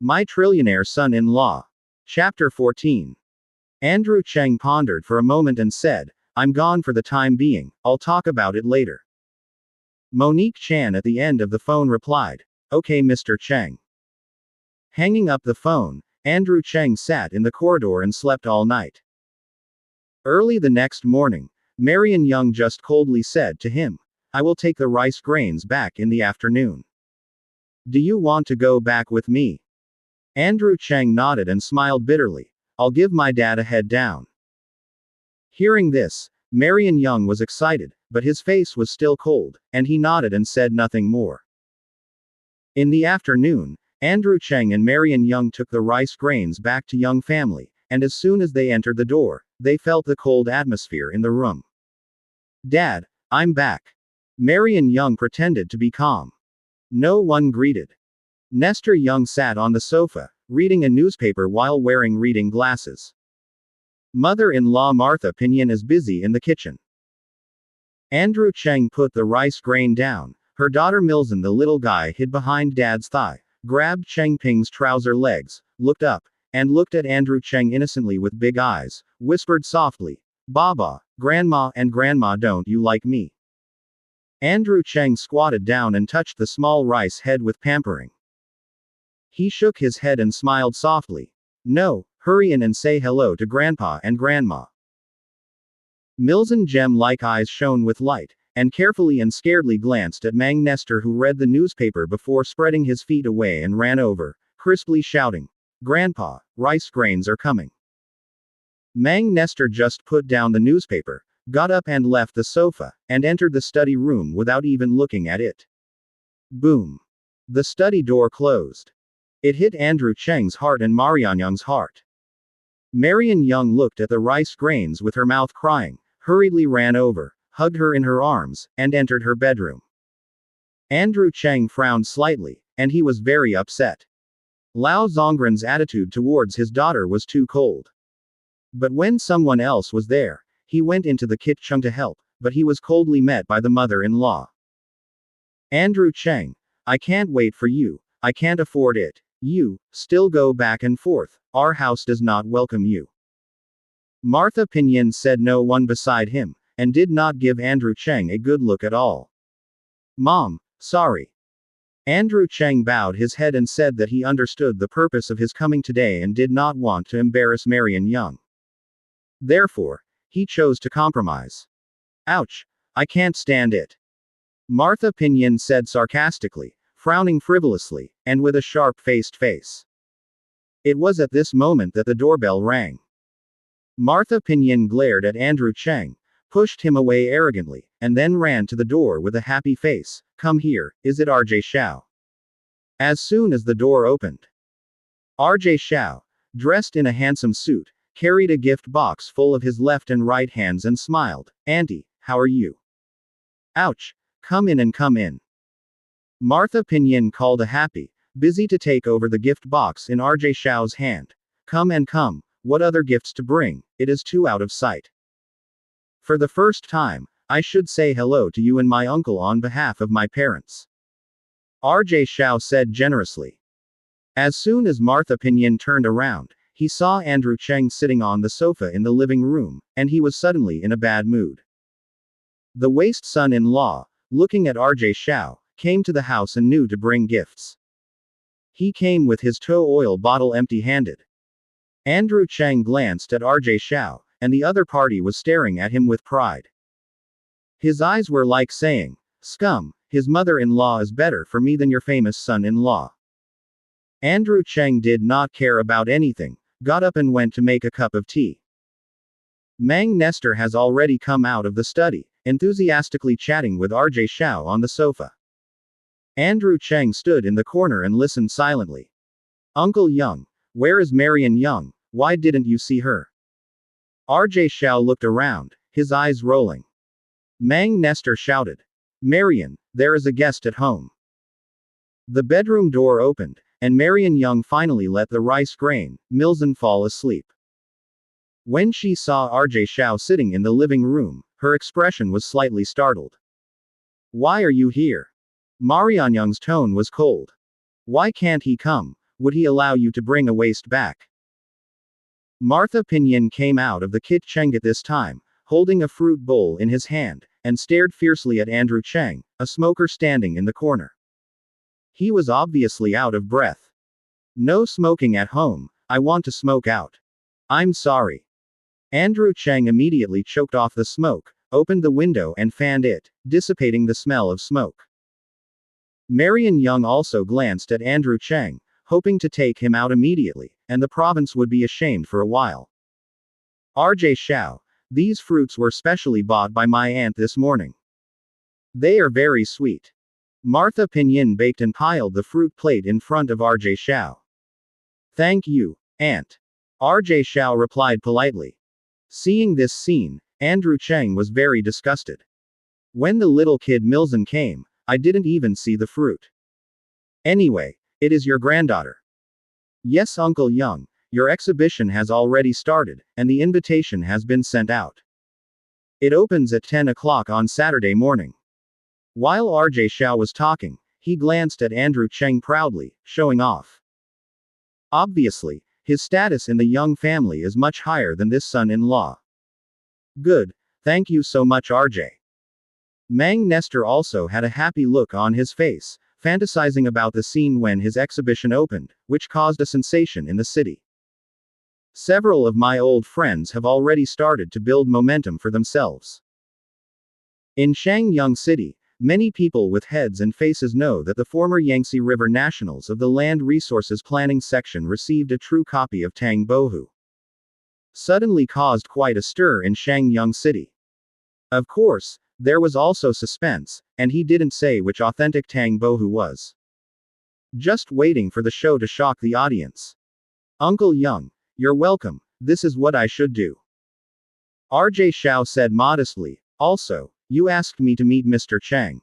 My Trillionaire Son-in-Law. Chapter 14. Andrew Cheng pondered for a moment and said, I'm gone for the time being, I'll talk about it later. Monique Chan at the end of the phone replied, Okay, Mr. Cheng. Hanging up the phone, Andrew Cheng sat in the corridor and slept all night. Early the next morning, Marion Young just coldly said to him, I will take the rice grains back in the afternoon. Do you want to go back with me? Andrew Cheng nodded and smiled bitterly. I'll give my dad a head down. Hearing this, Marion Young was excited, but his face was still cold, and he nodded and said nothing more. In the afternoon, Andrew Cheng and Marion Young took the rice grains back to Young family, and as soon as they entered the door, they felt the cold atmosphere in the room. Dad, I'm back. Marion Young pretended to be calm. No one greeted. Nestor Young sat on the sofa, reading a newspaper while wearing reading glasses. Mother-in-law Martha Pinyin is busy in the kitchen. Andrew Cheng put the rice grain down. Her daughter Milzen, the little guy, hid behind Dad's thigh, grabbed Cheng Ping's trouser legs, looked up, and looked at Andrew Cheng innocently with big eyes, whispered softly, Baba, Grandma and Grandma, don't you like me? Andrew Cheng squatted down and touched the small rice head with pampering. He shook his head and smiled softly. No, hurry in and say hello to Grandpa and Grandma. Milzen gem-like eyes shone with light, and carefully and scaredly glanced at Mang Nestor, who read the newspaper before spreading his feet away and ran over, crisply shouting, Grandpa, rice grains are coming. Mang Nestor just put down the newspaper, got up and left the sofa, and entered the study room without even looking at it. Boom. The study door closed. It hit Andrew Cheng's heart and Marion Young's heart. Marion Young looked at the rice grains with her mouth crying, hurriedly ran over, hugged her in her arms, and entered her bedroom. Andrew Cheng frowned slightly, and he was very upset. Lao Zongren's attitude towards his daughter was too cold. But when someone else was there, he went into the kitchen to help, but he was coldly met by the mother-in-law. Andrew Cheng, I can't wait for you, I can't afford it. You, still go back and forth, our house does not welcome you. Martha Pinyin said no one beside him, and did not give Andrew Cheng a good look at all. Mom, sorry. Andrew Cheng bowed his head and said that he understood the purpose of his coming today and did not want to embarrass Marion Young. Therefore, he chose to compromise. Ouch, I can't stand it. Martha Pinyin said sarcastically, frowning frivolously, and with a sharp-faced face. It was at this moment that the doorbell rang. Martha Pinyin glared at Andrew Cheng, pushed him away arrogantly, and then ran to the door with a happy face. Come here, is it RJ Xiao? As soon as the door opened, RJ Xiao, dressed in a handsome suit, carried a gift box full of his left and right hands and smiled. Auntie, how are you? Ouch, come in and come in. Martha Pinyin called a happy, busy to take over the gift box in RJ Xiao's hand. Come and come, what other gifts to bring, it is too out of sight. For the first time, I should say hello to you and my uncle on behalf of my parents. RJ Xiao said generously. As soon as Martha Pinyin turned around, he saw Andrew Cheng sitting on the sofa in the living room, and he was suddenly in a bad mood. The waste son-in-law, looking at RJ Xiao, came to the house and knew to bring gifts. He came with his tow oil bottle empty-handed. Andrew Cheng glanced at RJ Xiao, and the other party was staring at him with pride. His eyes were like saying, Scum, his mother-in-law is better for me than your famous son-in-law. Andrew Cheng did not care about anything, got up and went to make a cup of tea. Mang Nestor has already come out of the study, enthusiastically chatting with RJ Xiao on the sofa. Andrew Cheng stood in the corner and listened silently. Uncle Young, where is Marion Young, why didn't you see her? RJ Xiao looked around, his eyes rolling. Mang Nestor shouted. Marion, there is a guest at home. The bedroom door opened, and Marion Young finally let the rice grain, Milzen, fall asleep. When she saw RJ Xiao sitting in the living room, her expression was slightly startled. Why are you here? Marion Young's tone was cold. Why can't he come? Would he allow you to bring a waste back? Martha Pinyin came out of the kitchen at this time, holding a fruit bowl in his hand, and stared fiercely at Andrew Cheng, a smoker standing in the corner. He was obviously out of breath. No smoking at home, I want to smoke out. I'm sorry. Andrew Cheng immediately choked off the smoke, opened the window and fanned it, dissipating the smell of smoke. Marion Young also glanced at Andrew Cheng, hoping to take him out immediately, and the province would be ashamed for a while. RJ Xiao, these fruits were specially bought by my aunt this morning. They are very sweet. Martha Pinyin baked and piled the fruit plate in front of RJ Xiao. Thank you, Aunt. RJ Xiao replied politely. Seeing this scene, Andrew Cheng was very disgusted. When the little kid Milzen came, I didn't even see the fruit. Anyway, it is your granddaughter. Yes, Uncle Young, your exhibition has already started, and the invitation has been sent out. It opens at 10 o'clock on Saturday morning. While RJ Xiao was talking, he glanced at Andrew Cheng proudly, showing off. Obviously, his status in the Young family is much higher than this son-in-law. Good, thank you so much RJ. Mang Nestor also had a happy look on his face, fantasizing about the scene when his exhibition opened, which caused a sensation in the city. Several of my old friends have already started to build momentum for themselves. In Shangyang City, many people with heads and faces know that the former Yangtze River Nationals of the Land Resources Planning Section received a true copy of Tang Bohu. Suddenly caused quite a stir in Shangyang City. Of course, there was also suspense, and he didn't say which authentic Tang Bohu was. Just waiting for the show to shock the audience. Uncle Young, you're welcome, this is what I should do. RJ Xiao said modestly, also, you asked me to meet Mr. Cheng.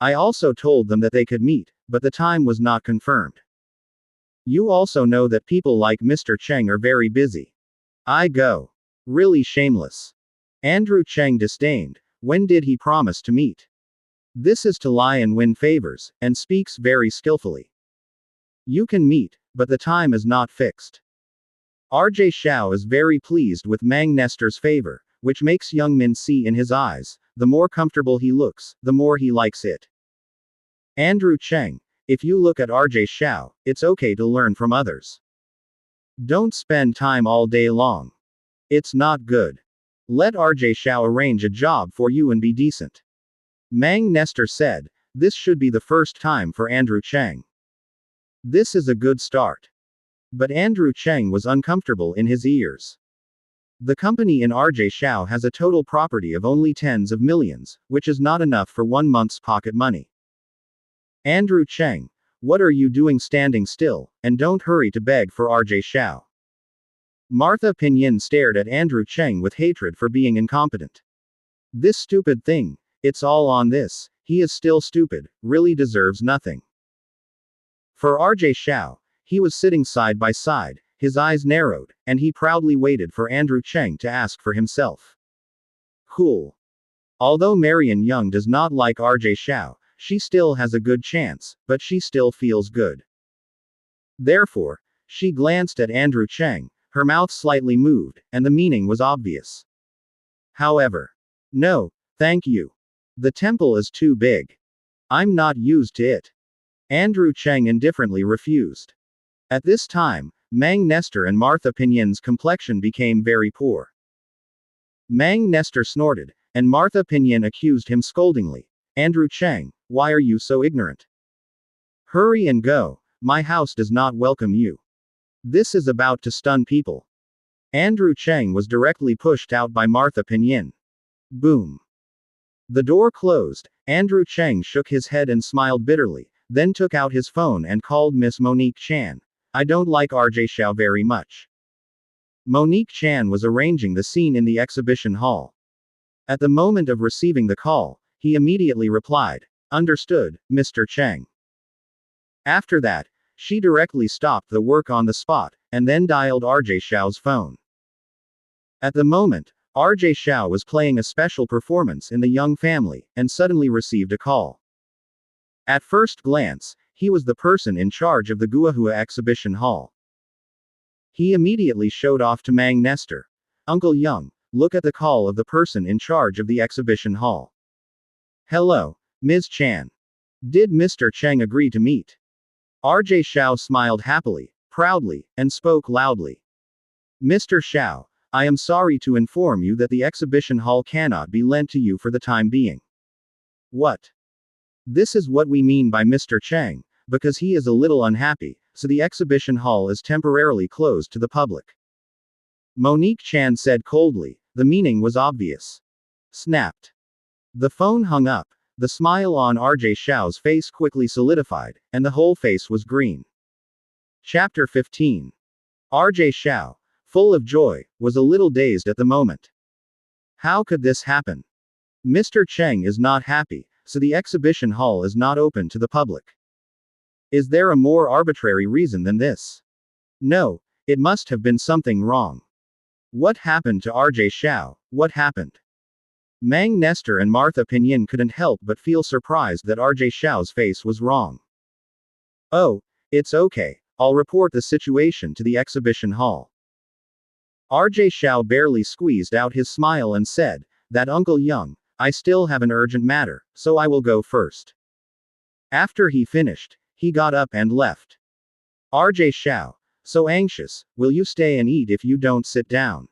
I also told them that they could meet, but the time was not confirmed. You also know that people like Mr. Cheng are very busy. I go. Really shameless. Andrew Cheng disdained. When did he promise to meet? This is to lie and win favors, and speaks very skillfully. You can meet, but the time is not fixed. RJ Xiao is very pleased with Mang Nestor's favor, which makes Young Min see in his eyes, the more comfortable he looks, the more he likes it. Andrew Cheng, if you look at RJ Xiao, it's okay to learn from others. Don't spend time all day long. It's not good. Let RJ Xiao arrange a job for you and be decent. Mang Nestor said, this should be the first time for Andrew Cheng. This is a good start. But Andrew Cheng was uncomfortable in his ears. The company in RJ Xiao has a total property of only tens of millions, which is not enough for 1 month's pocket money. Andrew Cheng, what are you doing standing still, and don't hurry to beg for RJ Xiao. Martha Pinyin stared at Andrew Cheng with hatred for being incompetent. This stupid thing, it's all on this, he is still stupid, really deserves nothing. For RJ Xiao, he was sitting side by side, his eyes narrowed, and he proudly waited for Andrew Cheng to ask for himself. Cool. Although Marion Young does not like RJ Xiao, she still has a good chance, but she still feels good. Therefore, she glanced at Andrew Cheng, her mouth slightly moved, and the meaning was obvious. However, no, thank you. The temple is too big. I'm not used to it. Andrew Cheng indifferently refused. At this time, Mang Nestor and Martha Pinyin's complexion became very poor. Mang Nestor snorted, and Martha Pinyin accused him scoldingly. Andrew Cheng, why are you so ignorant? Hurry and go, my house does not welcome you. This is about to stun people. Andrew Cheng was directly pushed out by Martha Pinyin. Boom. The door closed, Andrew Cheng shook his head and smiled bitterly, then took out his phone and called Miss Monique Chan. I don't like RJ Xiao very much. Monique Chan was arranging the scene in the exhibition hall. At the moment of receiving the call, he immediately replied, understood, Mr. Cheng. After that, she directly stopped the work on the spot, and then dialed RJ Xiao's phone. At the moment, RJ Xiao was playing a special performance in the Young family, and suddenly received a call. At first glance, He was the person in charge of the Guahua exhibition hall. He immediately showed off to Mang Nestor. Uncle Young, look at the call of the person in charge of the exhibition hall. Hello, Ms. Chan. Did Mr. Cheng agree to meet? RJ Xiao smiled happily, proudly, and spoke loudly. Mr. Xiao, I am sorry to inform you that the exhibition hall cannot be lent to you for the time being. What? This is what we mean by Mr. Cheng, because he is a little unhappy, so the exhibition hall is temporarily closed to the public. Monique Chan said coldly, the meaning was obvious. Snapped. The phone hung up, the smile on RJ Xiao's face quickly solidified, and the whole face was green. Chapter 15. RJ Xiao, full of joy, was a little dazed at the moment. How could this happen? Mr. Cheng is not happy, so the exhibition hall is not open to the public. Is there a more arbitrary reason than this? No, it must have been something wrong. What happened to RJ Xiao? What happened? Mang Nestor and Martha Pinyin couldn't help but feel surprised that RJ Xiao's face was wrong. Oh, it's okay, I'll report the situation to the exhibition hall. RJ Xiao barely squeezed out his smile and said, that Uncle Young, I still have an urgent matter, so I will go first. After he finished, he got up and left. RJ Xiao, so anxious, will you stay and eat if you don't sit down?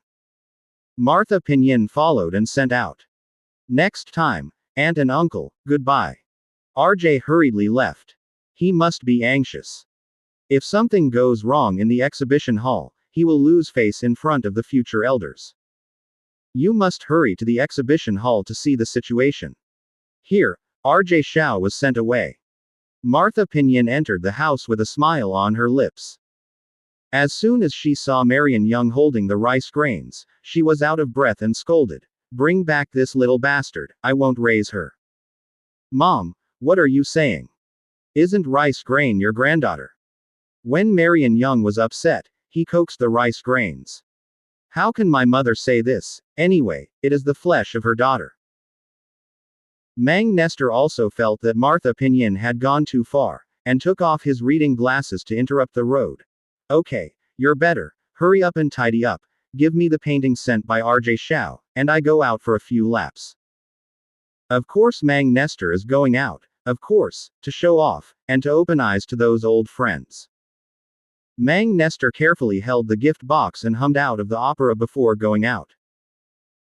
Martha Pinyin followed and sent out. Next time, Aunt and Uncle, goodbye. RJ hurriedly left. He must be anxious. If something goes wrong in the exhibition hall, he will lose face in front of the future elders. You must hurry to the exhibition hall to see the situation. Here, RJ Xiao was sent away. Martha Pinyin entered the house with a smile on her lips. As soon as she saw Marian Young holding the rice grains, she was out of breath and scolded. Bring back this little bastard, I won't raise her. Mom, what are you saying? Isn't rice grain your granddaughter? When Marian Young was upset, he coaxed the rice grains. How can my mother say this? Anyway, it is the flesh of her daughter. Mang Nestor also felt that Martha Pinyin had gone too far, and took off his reading glasses to interrupt the road. Okay, you're better, hurry up and tidy up, give me the painting sent by RJ Xiao, and I go out for a few laps. Of course Mang Nestor is going out, of course, to show off, and to open eyes to those old friends. Mang Nestor carefully held the gift box and hummed out of the opera before going out.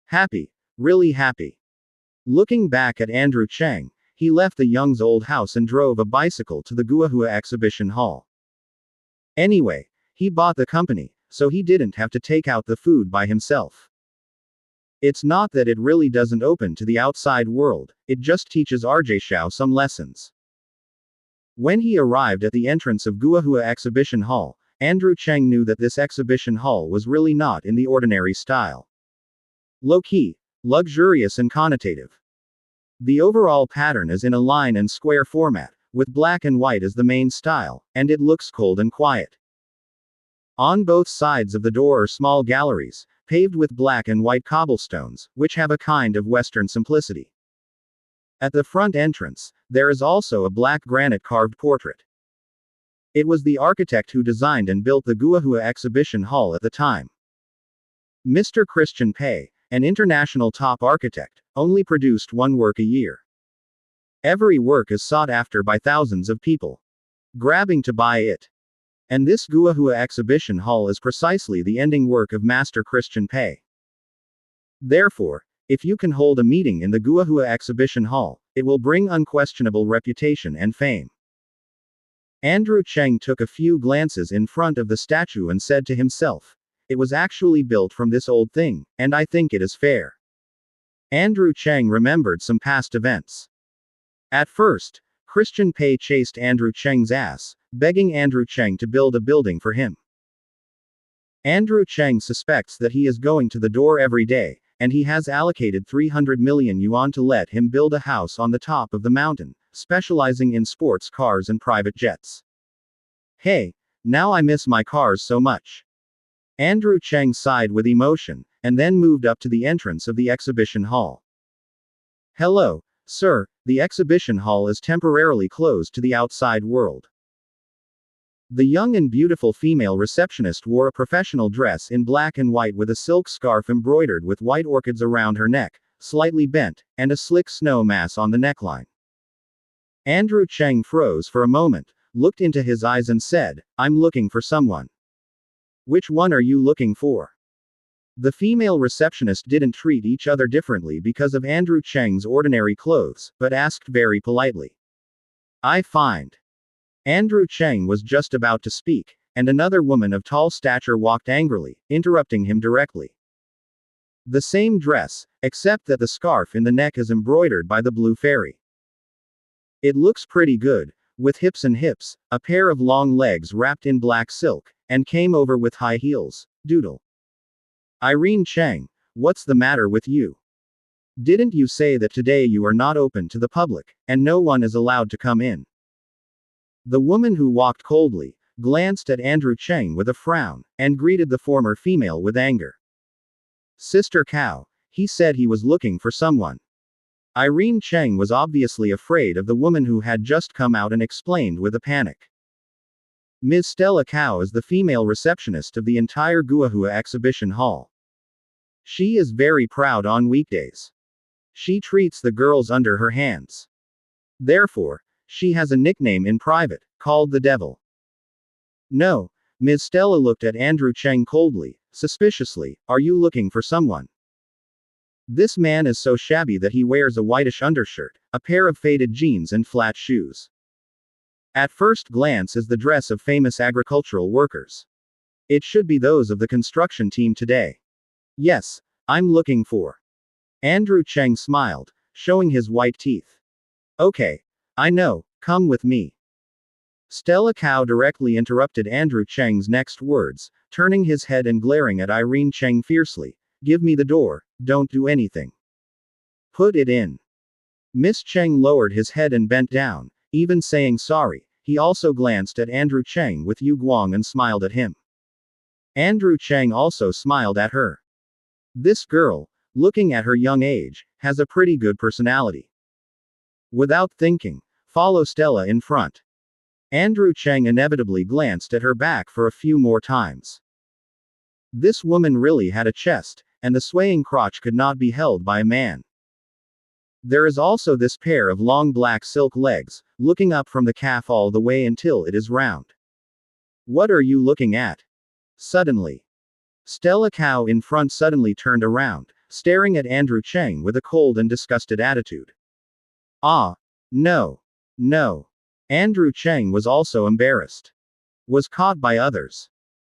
Happy, really happy. Looking back at Andrew Cheng, he left the Young's old house and drove a bicycle to the Guahua exhibition hall. Anyway, he bought the company, so he didn't have to take out the food by himself. It's not that it really doesn't open to the outside world, it just teaches RJ Xiao some lessons. When he arrived at the entrance of Guahua exhibition hall, Andrew Cheng knew that this exhibition hall was really not in the ordinary style. Low-key, luxurious and connotative. The overall pattern is in a line and square format, with black and white as the main style, and it looks cold and quiet. On both sides of the door are small galleries, paved with black and white cobblestones, which have a kind of Western simplicity. At the front entrance, there is also a black granite carved portrait. It was the architect who designed and built the Guahua exhibition hall at the time. Mr. Christian Pei, an international top architect, only produced one work a year. Every work is sought after by thousands of people, grabbing to buy it. And this Guahua exhibition hall is precisely the ending work of Master Christian Pei. Therefore, if you can hold a meeting in the Guahua exhibition hall, it will bring unquestionable reputation and fame. Andrew Cheng took a few glances in front of the statue and said to himself, it was actually built from this old thing, and I think it is fair. Andrew Cheng remembered some past events. At first, Christian Pei chased Andrew Cheng's ass, begging Andrew Cheng to build a building for him. Andrew Cheng suspects that he is going to the door every day, and he has allocated 300 million yuan to let him build a house on the top of the mountain, specializing in sports cars and private jets. Hey, now I miss my cars so much. Andrew Cheng sighed with emotion, and then moved up to the entrance of the exhibition hall. Hello, sir, the exhibition hall is temporarily closed to the outside world. The young and beautiful female receptionist wore a professional dress in black and white with a silk scarf embroidered with white orchids around her neck, slightly bent, and a slick snow mass on the neckline. Andrew Cheng froze for a moment, looked into his eyes and said, "I'm looking for someone." "Which one are you looking for?" The female receptionist didn't treat each other differently because of Andrew Cheng's ordinary clothes, but asked very politely. "I find." Andrew Cheng was just about to speak, and another woman of tall stature walked angrily, interrupting him directly. "The same dress, except that the scarf in the neck is embroidered by the blue fairy. It looks pretty good, with hips and hips, a pair of long legs wrapped in black silk, and came over with high heels, doodle." "Irene Cheng, what's the matter with you? Didn't you say that today you are not open to the public, and no one is allowed to come in?" The woman who walked coldly, glanced at Andrew Cheng with a frown, and greeted the former female with anger. "Sister Cow, he said he was looking for someone." Irene Cheng was obviously afraid of the woman who had just come out and explained with a panic. Ms. Stella Cow is the female receptionist of the entire Guahua exhibition hall. She is very proud on weekdays. She treats the girls under her hands. Therefore, she has a nickname in private, called the Devil. "No." Ms. Stella looked at Andrew Cheng coldly, suspiciously. "Are you looking for someone? This man is so shabby that he wears a whitish undershirt, a pair of faded jeans and flat shoes. At first glance is the dress of famous agricultural workers. It should be those of the construction team today. Yes, I'm looking for." Andrew Cheng smiled, showing his white teeth. "Okay. I know, come with me." Stella Cow directly interrupted Andrew Cheng's next words, turning his head and glaring at Irene Cheng fiercely. "Give me the door, don't do anything. Put it in." Miss Cheng lowered his head and bent down, even saying sorry. He also glanced at Andrew Cheng with Yu Guang and smiled at him. Andrew Cheng also smiled at her. This girl, looking at her young age, has a pretty good personality. Without thinking, follow Stella in front. Andrew Cheng inevitably glanced at her back for a few more times. This woman really had a chest, and the swaying crotch could not be held by a man. There is also this pair of long black silk legs, looking up from the calf all the way until it is round. What are you looking at? Suddenly, Stella Cow in front suddenly turned around, staring at Andrew Cheng with a cold and disgusted attitude. Ah, no. No. Andrew Cheng was also embarrassed. Was caught by others.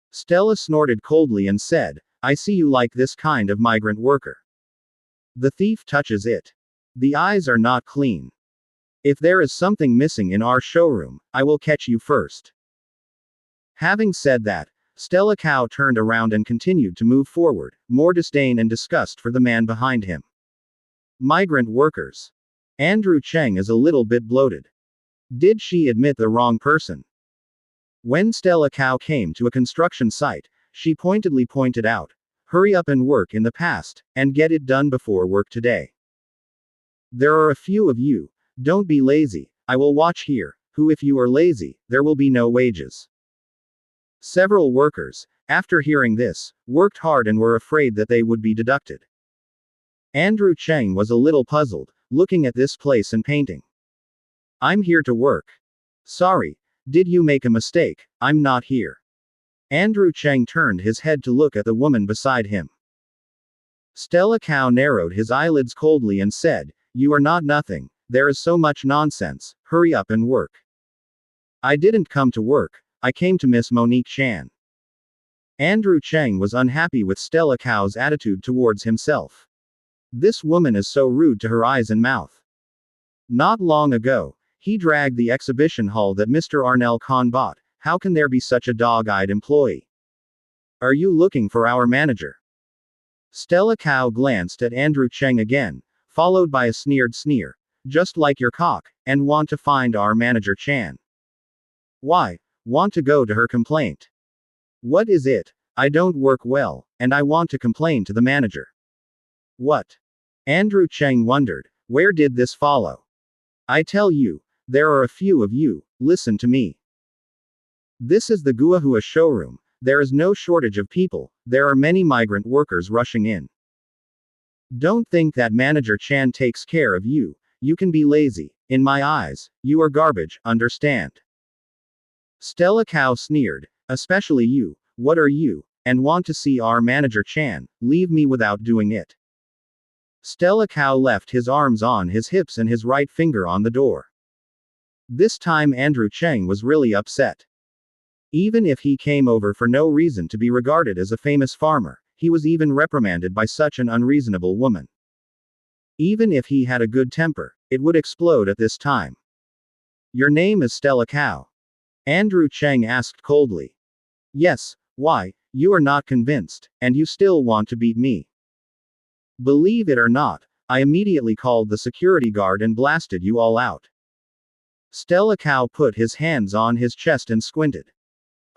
Stella snorted coldly and said, "I see you like this kind of migrant worker. The thief touches it. The eyes are not clean. If there is something missing in our showroom, I will catch you first." Having said that, Stella Cow turned around and continued to move forward, more disdain and disgust for the man behind him. Migrant workers. Andrew Cheng is a little bit bloated. Did she admit the wrong person? When Stella Cow came to a construction site, she pointedly pointed out, "Hurry up and work in the past, and get it done before work today. There are a few of you, don't be lazy, I will watch here, who if you are lazy, there will be no wages." Several workers, after hearing this, worked hard and were afraid that they would be deducted. Andrew Cheng was a little puzzled, looking at this place and painting. "I'm here to work. Sorry, did you make a mistake? I'm not here." Andrew Cheng turned his head to look at the woman beside him. Stella Cow narrowed his eyelids coldly and said, "You are not nothing, there is so much nonsense, hurry up and work." "I didn't come to work, I came to Miss Monique Chan." Andrew Cheng was unhappy with Stella Cow's attitude towards himself. This woman is so rude to her eyes and mouth. Not long ago, he dragged the exhibition hall that Mr. Arnel Khan bought. How can there be such a dog-eyed employee? "Are you looking for our manager?" Stella Cow glanced at Andrew Cheng again, followed by a sneered sneer. "Just like your cock, and want to find our manager Chan. Why, want to go to her complaint? What is it? I don't work well, and I want to complain to the manager." "What?" Andrew Cheng wondered. Where did this follow? "I tell you, there are a few of you, listen to me. This is the Guahua showroom. There is no shortage of people, there are many migrant workers rushing in. Don't think that Manager Chan takes care of you. You can be lazy. In my eyes, you are garbage, understand? Stella Cow sneered. Especially you. What are you? And want to see our Manager Chan, leave me without doing it. Stella Cow left his arms on his hips and his right finger on the door. This time Andrew Cheng was really upset. Even if he came over for no reason to be regarded as a famous farmer, he was even reprimanded by such an unreasonable woman. Even if he had a good temper, it would explode at this time. Your name is Stella Cow? Andrew Cheng asked coldly. Yes, why, you are not convinced, and you still want to beat me. Believe it or not, I immediately called the security guard and blasted you all out. Stella Cow put his hands on his chest and squinted.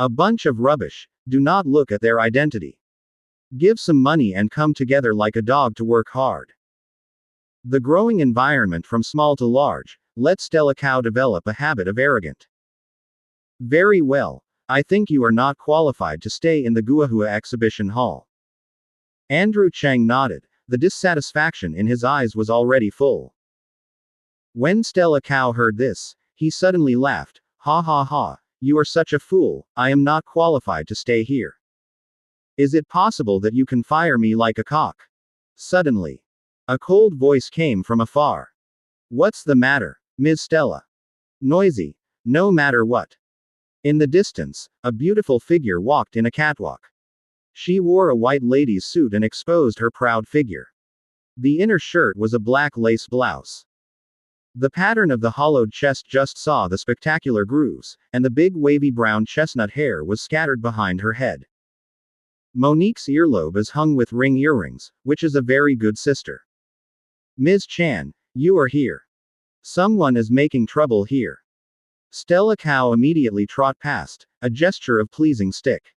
A bunch of rubbish, do not look at their identity. Give some money and come together like a dog to work hard. The growing environment from small to large, let Stella Cow develop a habit of arrogant. Very well, I think you are not qualified to stay in the Guahua exhibition hall. Andrew Cheng nodded, the dissatisfaction in his eyes was already full. When Stella Cow heard this, he suddenly laughed, ha ha ha, you are such a fool, I am not qualified to stay here. Is it possible that you can fire me like a cock? Suddenly, a cold voice came from afar. What's the matter, Ms. Stella? Noisy, no matter what. In the distance, a beautiful figure walked in a catwalk. She wore a white lady's suit and exposed her proud figure. The inner shirt was a black lace blouse. The pattern of the hollowed chest just saw the spectacular grooves, and the big wavy brown chestnut hair was scattered behind her head. Monique's earlobe is hung with ring earrings, which is a very good sister. Ms. Chan, you are here. Someone is making trouble here. Stella Cow immediately trot past, a gesture of pleasing stick.